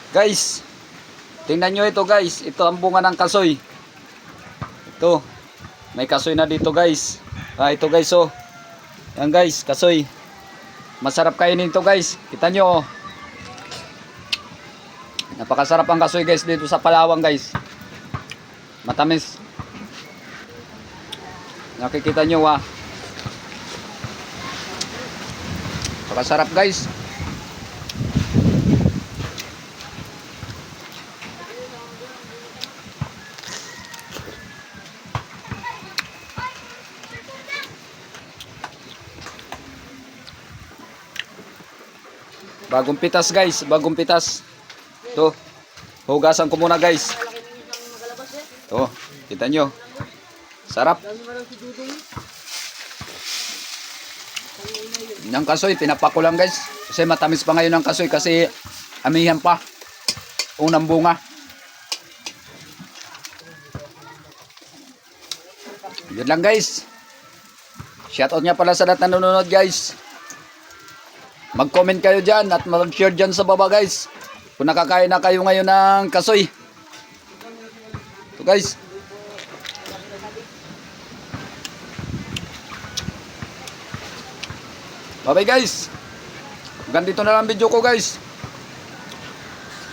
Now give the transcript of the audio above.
Guys, tingnan nyo ito guys. Ito ang bunga ng kasoy. Ito. May kasoy na dito guys. Ito guys oh. Yan guys, kasoy. Masarap kainin ito guys. Kita nyo oh. Napakasarap ang kasoy guys dito sa Palawan guys. Matamis. Nakikita nyo ah. Napakasarap guys. Bagong pitas guys, bagong pitas. Ito, hugasan ko muna guys. Ito, kita nyo. Sarap. Yung kasoy, pinapako lang guys. Kasi matamis pa ngayon ang kasoy kasi amihan pa. Unang bunga. Yun lang guys. Shoutout nga pala sa lahat na nanonood guys. Mag-comment kayo dyan at mag-share dyan sa baba guys. Kung nakakain na kayo ngayon ng kasoy. Ito guys. Bye bye guys. Hanggang dito na lang video ko guys.